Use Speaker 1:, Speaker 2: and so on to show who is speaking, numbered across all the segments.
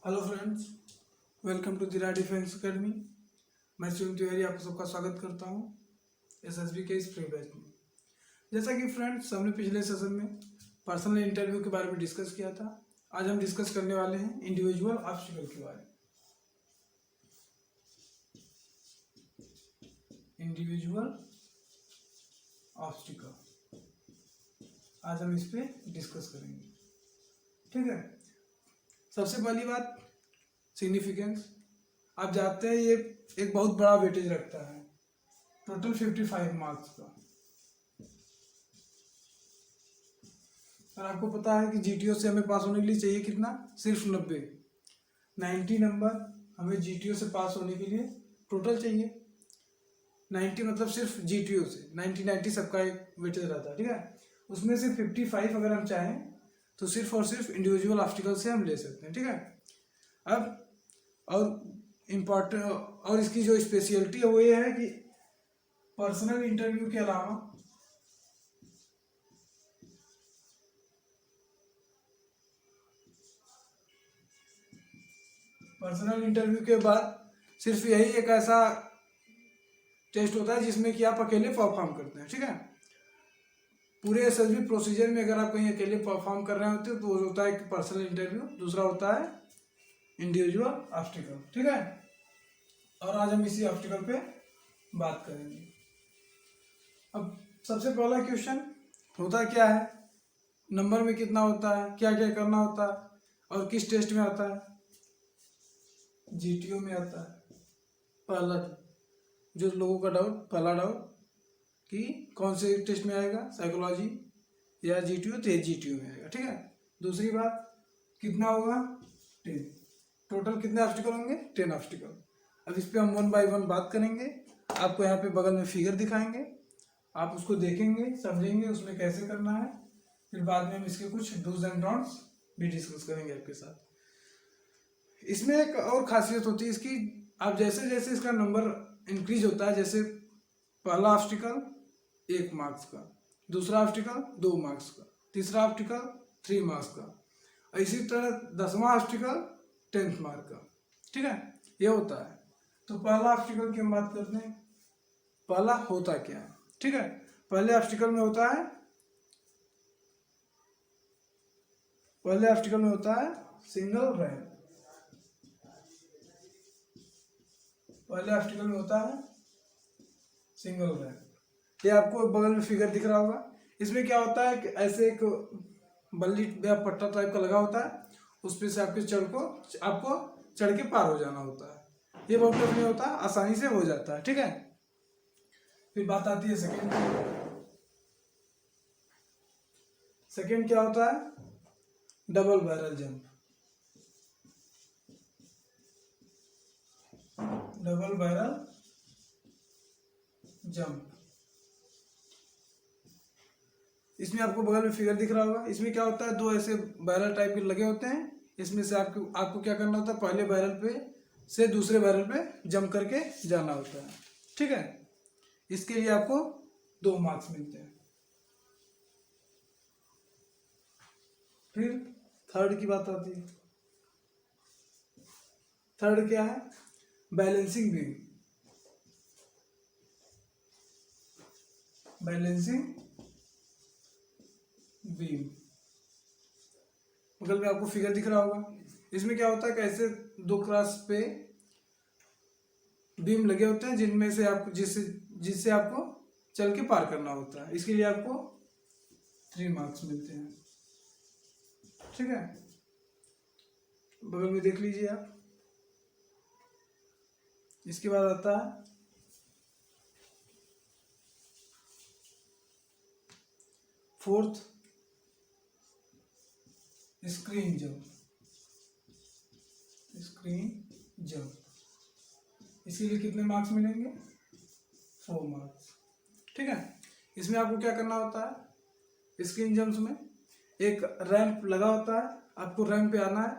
Speaker 1: Hello friends, welcome to दिरा defence academy. मैं शिवम तिवारी आप सबका स्वागत करता हूं एसएसबी के इस फ्री बैच में। जैसा कि फ्रेंड्स हमने पिछले सेशन में पर्सनल इंटरव्यू के बारे में डिस्कस किया था, आज हम डिस्कस करने वाले हैं इंडिविजुअल ऑब्स्टिकल के बारे में। इंडिविजुअल ऑब्स्टिकल आज हम इस पे डिस्कस करेंगे। ठीक है, सबसे पहली बात सिग्निफिकेंस। आप जानते हैं ये एक बहुत बड़ा वेटेज रखता है, टोटल 55 मार्क्स का। और आपको पता है कि जीटीओ से हमें पास होने के लिए चाहिए कितना, सिर्फ 90 नंबर हमें जीटीओ से पास होने के लिए टोटल चाहिए। 90 मतलब सिर्फ जीटीओ से 90 सबका एक वेटेज रहता है। ठीक है, उसमें से 55 अगर हम चाहें तो सिर्फ और सिर्फ इंडिविजुअल ऑब्स्टिकल से हम ले सकते हैं। ठीक है, अब और इम्पॉर्टेंट और इसकी जो स्पेशलिटी है वो ये है कि पर्सनल इंटरव्यू के अलावा पर्सनल इंटरव्यू के बाद सिर्फ यही एक ऐसा टेस्ट होता है जिसमें कि आप अकेले परफॉर्म करते हैं। ठीक है, पूरे एसएसबी प्रोसीजर में अगर आप कहीं अकेले परफॉर्म कर रहे होते हैं तो वो होता है एक पर्सनल इंटरव्यू, दूसरा होता है इंडिविजुअल ऑब्स्टिकल। ठीक है, और आज हम इसी ऑब्स्टिकल पे बात करेंगे। अब सबसे पहला क्वेश्चन होता क्या है, नंबर में कितना होता है, क्या क्या करना होता है और किस टेस्ट में आता है। जीटीओ में आता है। पहला जो लोगों का डाउट, पहला डाउट कि कौन से टेस्ट में आएगा, साइकोलॉजी या जीटीओ, तो जीटीओ में आएगा। ठीक है, दूसरी बात कितना होगा, 10। टोटल कितने ऑब्स्टिकल होंगे, 10 ऑब्स्टिकल। अब इस पर हम 1 बाय 1 बात करेंगे। आपको यहाँ पे बगल में फिगर दिखाएंगे, आप उसको देखेंगे, समझेंगे उसमें कैसे करना है, फिर बाद में हम इसके कुछ डूज एंड डोंट्स भी डिस्कस करेंगे आपके साथ। इसमें एक और खासियत होती है इसकी, आप जैसे जैसे इसका नंबर इंक्रीज होता है, जैसे पहला ऑब्स्टिकल 1 मार्क्स का, दूसरा ऑब्स्टिकल 2 मार्क्स का, तीसरा ऑब्स्टिकल 3 मार्क्स का, इसी तरह 10वां ऑब्स्टिकल 10th मार्क का। ठीक है, ये होता है। तो पहला ऑब्स्टिकल की हम बात करते हैं, पहला होता क्या है। ठीक है, पहले ऑब्स्टिकल में होता है सिंगल रैंप। पहले ऑब्स्टिकल में होता है सिंगल रैंप। ये आपको बगल में फिगर दिख रहा होगा। इसमें क्या होता है कि ऐसे एक बल्ली या पट्टा टाइप का लगा होता है, उस पे से आपको चढ़ के पार हो जाना होता है। ये बहुत टफ नहीं होता, आसानी से हो जाता है। ठीक है, फिर बात आती है सेकेंड। सेकेंड क्या होता है, double barrel jump. Double barrel jump, इसमें आपको बगल में फिगर दिख रहा होगा। इसमें क्या होता है, दो ऐसे बैरल टाइप के लगे होते हैं, इसमें से आपको क्या करना होता है, पहले बैरल पे से दूसरे बैरल पे जंप करके जाना होता है। ठीक है, इसके लिए आपको 2 मार्क्स मिलते हैं। फिर थर्ड की बात आती है। थर्ड क्या है, बैलेंसिंग बीम। बैलेंसिंग बीम, बगल में आपको फिगर दिख रहा होगा। इसमें क्या होता है कि ऐसे 2 क्रॉस पे बीम लगे होते हैं जिनमें से आपको जिससे आपको चल के पार करना होता है। इसके लिए आपको 3 मार्क्स मिलते हैं। ठीक है, बगल में देख लीजिए आप। इसके बाद आता है फोर्थ, स्क्रीन जंप। इसके लिए कितने मार्क्स मिलेंगे, 4 मार्क्स। ठीक है, इसमें आपको क्या करना होता है, स्क्रीन जंप्स में एक रैंप लगा होता है, आपको रैंप पे आना है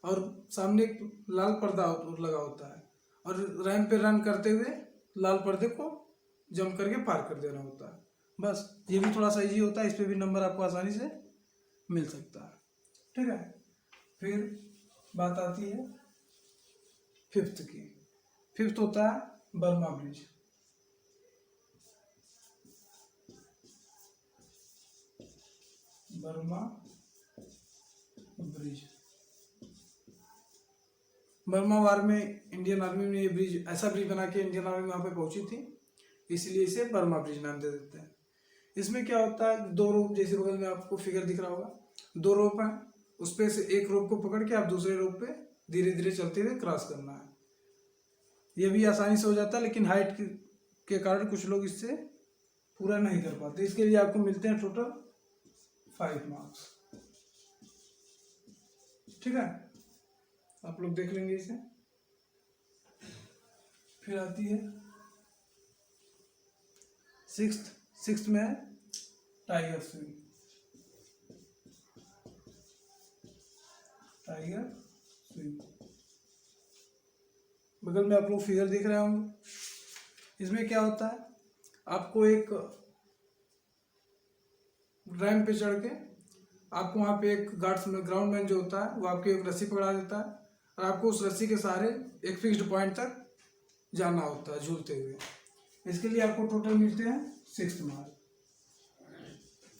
Speaker 1: और सामने एक लाल पर्दा लगा होता है, और रैंप पे रन करते हुए लाल पर्दे को जंप करके पार कर देना होता है। बस ये भी थोड़ा सा इजी होता है, इस पर भी नंबर आपको आसानी से मिल सकता है। ठीक है, फिर बात आती है फिफ्थ की। फिफ्थ होता है Burma bridge. Burma bridge, Burma war में इंडियन आर्मी ने ये ब्रिज, ऐसा ब्रिज बना के इंडियन आर्मी वहां पे पहुंची थी, इसलिए इसे बर्मा ब्रिज नाम दे देते हैं। इसमें क्या होता है, दो रोप, जैसे बगल में आपको फिगर दिख रहा होगा, दो रोप है, उस पे से एक रोप को पकड़ के आप दूसरे रोप पे धीरे धीरे चलते हुए क्रॉस करना है। ये भी आसानी से हो जाता है, लेकिन हाइट के कारण कुछ लोग इससे पूरा नहीं कर पाते। इसके लिए आपको मिलते हैं टोटल 5 मार्क्स। ठीक है, आप लोग देख लेंगे इसे। फिर आती है सिक्स्थ में है टाइगर स्विंग। टाइगर स्विंग, बगल में आप लोग फिगर देख रहे होंगे। इसमें क्या होता है, आपको एक रैंप पे चढ़ के आपको वहाँ पे एक ग्राउंड मैन जो होता है वो आपकी एक रस्सी पकड़ा देता है, और आपको उस रस्सी के सहारे एक फिक्स्ड पॉइंट तक जाना होता है झूलते हुए। इसके लिए आपको टोटल मिलते हैं 6 मार्क।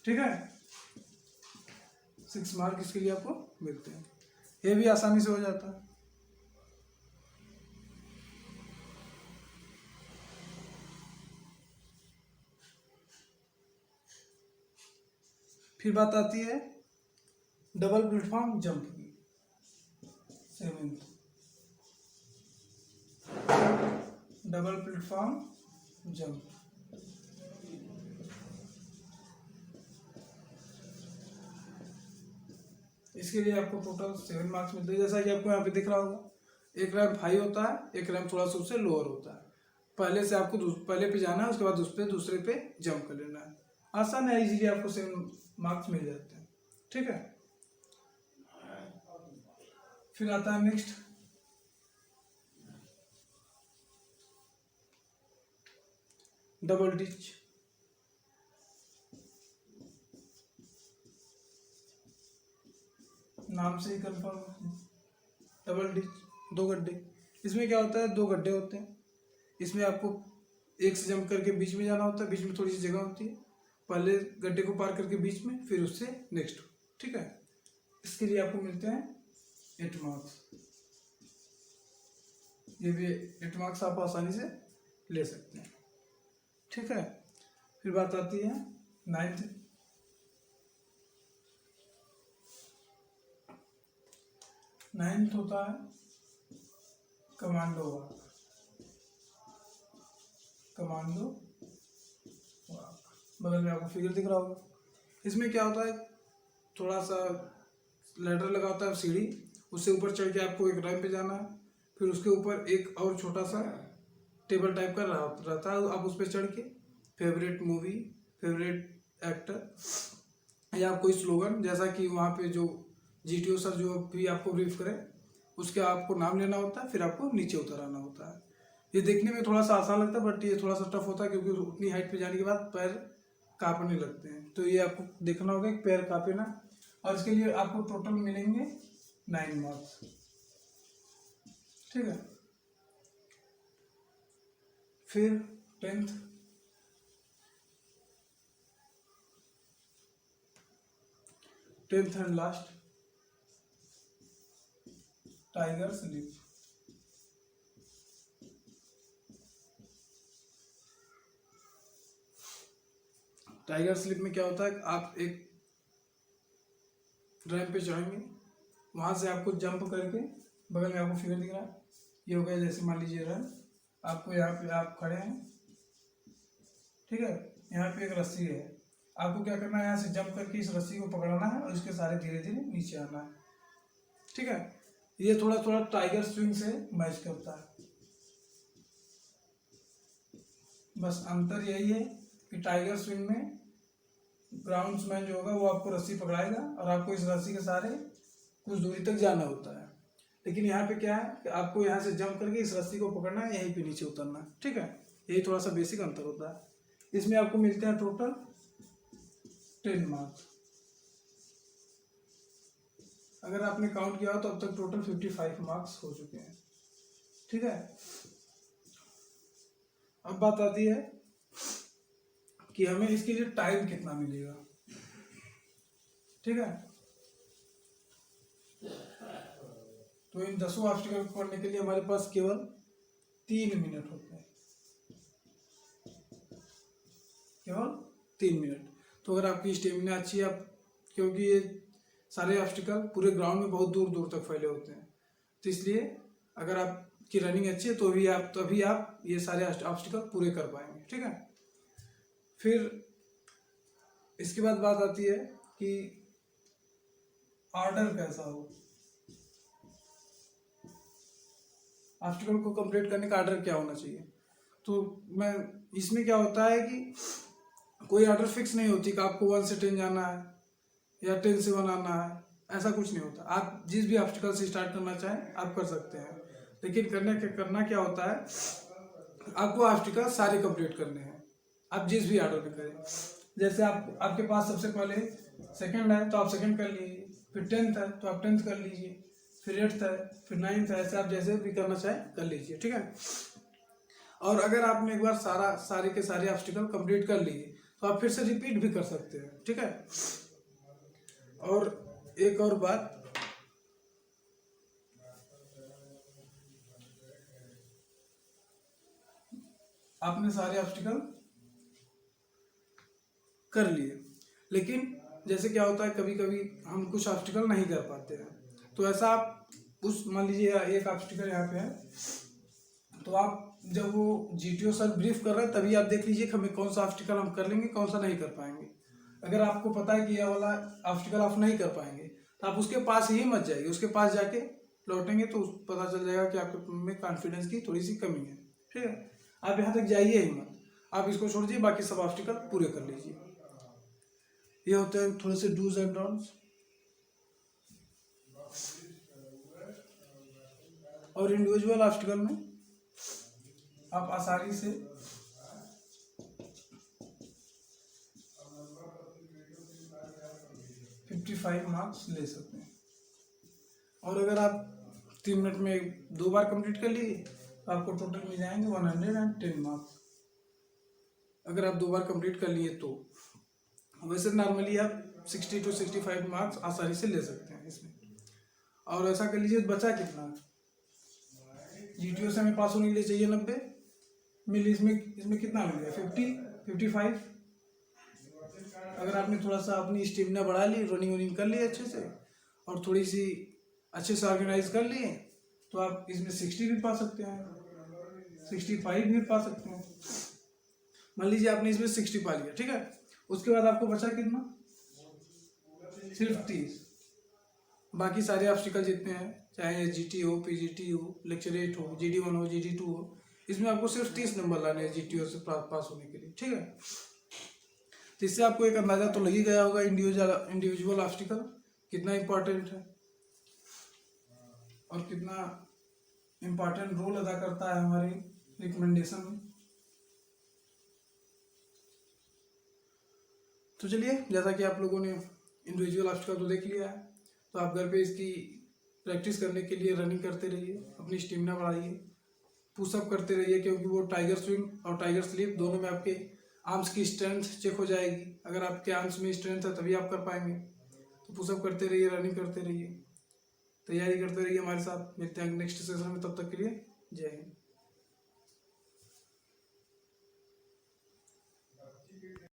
Speaker 1: ठीक है, 6 मार्क इसके लिए आपको मिलते हैं। ये भी आसानी से हो जाता है। फिर बात आती है डबल प्लेटफॉर्म जंप की। 7th, double platform jump. इसके लिए आपको टोटल 7 मार्क्स मिलते हैं। जैसा कि आपको यहाँ पे दिख रहा होगा, एक रैंप हाई होता है, एक रैंप थोड़ा सा उससे लोअर होता है। पहले से आपको पहले पे जाना है, उसके बाद उस पर दूसरे पे जंप कर लेना है। आसान है, इजीली आपको 7 मार्क्स मिल जाते हैं। ठीक है, फिर आता है नेक्स्ट डबल डिच। नाम से ही कंफर्म, डबल डिच, 2 गड्ढे। इसमें क्या होता है, 2 गड्ढे होते हैं। इसमें आपको एक से जंप करके बीच में जाना होता है, बीच में थोड़ी सी जगह होती है, पहले गड्ढे को पार करके बीच में, फिर उससे नेक्स्ट। ठीक है, इसके लिए आपको मिलते हैं 8 मार्क्स। ये भी 8 मार्क्स आप आसानी से ले सकते हैं। ठीक है, फिर बात आती है 9th। 9th होता है कमांडो वॉक। कमांडो वॉक, बगल में आपको फिगर दिख रहा होगा। इसमें क्या होता है, थोड़ा सा लैडर लगा होता है, सीढ़ी, उससे ऊपर चढ़ के आपको एक रैंप पे जाना है, फिर उसके ऊपर एक और छोटा सा टेबल टाइप का रहता है, आप उस पर चढ़ के फेवरेट मूवी, फेवरेट एक्टर या कोई स्लोगन, जैसा कि वहाँ पे जो GTO सर जो भी आपको ब्रीफ करे उसके आपको नाम लेना होता है, फिर आपको नीचे उतर आना होता है। ये देखने में थोड़ा सा आसान लगता है, बट ये थोड़ा सा टफ होता है, क्योंकि उतनी हाइट पे जाने के बाद पैर कांपने लगते हैं। तो ये आपको देखना होगा कि पैर कांपे ना, और इसके लिए आपको टोटल मिलेंगे 9 मार्क्स। ठीक है, फिर 10th। 10th and last tiger slip. Tiger slip में क्या होता है, आप एक रैंप पे चढ़ेंगे, वहां से आपको जंप करके, बगल में आपको फिगर दिख रहा है, ये हो गया जैसे मान लीजिए रैंप, आपको यहाँ पे आप खड़े हैं। ठीक है, यहाँ पे एक रस्सी है, आपको क्या करना है, यहाँ से जंप करके इस रस्सी को पकड़ना है और इसके सारे धीरे धीरे नीचे आना है। ठीक है, ये थोड़ा थोड़ा टाइगर स्विंग से मैच करता है। बस अंतर यही है कि टाइगर स्विंग में ग्राउंड्समैन जो होगा वो आपको रस्सी पकड़ाएगा और आपको इस रस्सी के सहारे कुछ दूरी तक जाना होता है, लेकिन यहाँ पे क्या है कि आपको यहाँ से जंप करके इस रस्सी को पकड़ना है, यहीं पे नीचे उतरना है। ठीक है, यही थोड़ा सा बेसिक अंतर होता है। इसमें आपको मिलते हैं टोटल 10 मार्क्स। अगर आपने काउंट किया हो तो अब तक टोटल 55 मार्क्स हो चुके हैं, ठीक है। अब बात आती है कि हमें इसके लिए टाइम कितना मिलेगा, ठीक है। तो इन 10 ऑब्स्टिकल को करने के लिए हमारे पास केवल 3 मिनट होते हैं, केवल 3 मिनट। तो अगर आपकी स्टेमिना अच्छी है, आप क्योंकि ये सारे ऑब्स्टिकल पूरे ग्राउंड में बहुत दूर दूर तक फैले होते हैं, तो इसलिए अगर आपकी रनिंग अच्छी है तो तभी आप ये सारे ऑब्स्टिकल पूरे कर पाएंगे, ठीक है। फिर इसके बाद बात आती है कि ऑर्डर कैसा हो, ऑब्स्टिकल को कंप्लीट करने का ऑर्डर क्या होना चाहिए। तो मैं इसमें क्या होता है कि कोई ऑर्डर फिक्स नहीं होती कि आपको 1 से 10 जाना है या 10 से 1 आना है, ऐसा कुछ नहीं होता। आप जिस भी ऑब्स्टिकल से स्टार्ट करना चाहें आप कर सकते हैं, लेकिन करना क्या होता है, आपको ऑब्स्टिकल सारे कंप्लीट करने हैं, आप जिस भी ऑर्डर में करें। जैसे आपके पास सबसे पहले सेकंड है तो आप सेकंड कर लीजिए, फिर 10th है तो आप 10th कर लीजिए, फिर 8th है, फिर 9th है, ऐसे आप जैसे भी करना चाहें कर लीजिए, ठीक है। और अगर आपने एक बार सारे के सारे ऑब्स्टिकल कंप्लीट कर लिए तो आप फिर से रिपीट भी कर सकते हैं, ठीक है। और एक और बात, आपने सारे ऑब्स्टिकल कर लिए, लेकिन जैसे क्या होता है कभी कभी हम कुछ ऑब्स्टिकल नहीं कर पाते हैं, तो ऐसा आप मान लीजिए एक ऑब्स्टिकल यहाँ पे है, तो आप जब वो जीटीओ सर ब्रीफ कर रहे हैं तभी आप देख लीजिए कि हमें कौन सा ऑब्स्टिकल हम कर लेंगे, कौन सा नहीं कर पाएंगे। अगर आपको पता है कि यह वाला ऑब्स्टिकल आप नहीं कर पाएंगे तो आप उसके पास ही मत जाइए, उसके पास जाके लौटेंगे तो पता चल जाएगा कि आपके में कॉन्फिडेंस की थोड़ी सी कमी है, ठीक है। आप यहाँ तक जाइए ही मत, आप इसको छोड़ दीजिए, बाकी सब ऑब्स्टिकल पूरे कर लीजिए। ये होते हैं थोड़े से डूज एंड डोंट्स। और इंडिविजुअल ऑब्स्टिकल में आप आसानी से 55 मार्क्स ले सकते हैं। और अगर आप 3 मिनट में 2 बार कंप्लीट कर लिए तो आपको टोटल मिल जाएंगे 110 मार्क्स, अगर आप 2 बार कंप्लीट कर लिए तो। वैसे नॉर्मली आप 60 to 65 मार्क्स आसानी से ले सकते हैं इसमें। और ऐसा कर लीजिए, बचा कितना, जीटीओ से हमें पास होने के लिए चाहिए 90 मिल, इसमें कितना मिल गया 55। अगर आपने थोड़ा सा अपनी स्टेमिना बढ़ा ली, रनिंग कर ली अच्छे से और थोड़ी सी अच्छे से ऑर्गेनाइज कर लिए तो आप इसमें 60 भी पा सकते हैं, 65 भी पा सकते हैं। मान लीजिए आपने इसमें 60 पा लिया, ठीक है। उसके बाद आपको बचा कितना, सिर्फ 30। बाकी सारे ऑब्स्टिकल जितने हैं, चाहे जीटी हो, पीजीटी हो, लेक्चर 8 हो, GD1 हो, GD2 हो, इसमें आपको सिर्फ 30 नंबर लाने हैं जीटीओ से पास होने के लिए, ठीक है। तो इससे आपको एक अंदाजा तो लग ही गया होगा इंडिविजुअल ऑब्स्टिकल कितना इम्पोर्टेंट है और कितना इम्पोर्टेंट रोल अदा करता है हमारी रिकमेंडेशन में। तो चलिए, जैसा कि आप लोगों ने इंडिविजुअल ऑब्स्टिकल तो देख लिया है, तो आप घर पे इसकी प्रैक्टिस करने के लिए रनिंग करते रहिए, अपनी स्टेमिना बढ़ाइए, पुशअप करते रहिए, क्योंकि वो टाइगर स्विंग और टाइगर स्लीप दोनों में आपके आर्म्स की स्ट्रेंथ चेक हो जाएगी। अगर आपके आर्म्स में स्ट्रेंथ है तभी आप कर पाएंगे। तो पुशअप करते रहिए, रनिंग करते रहिए, तैयारी करते रहिए हमारे साथ। मिलते हैं नेक्स्ट सेशन में, तब तक के लिए जय हिंद।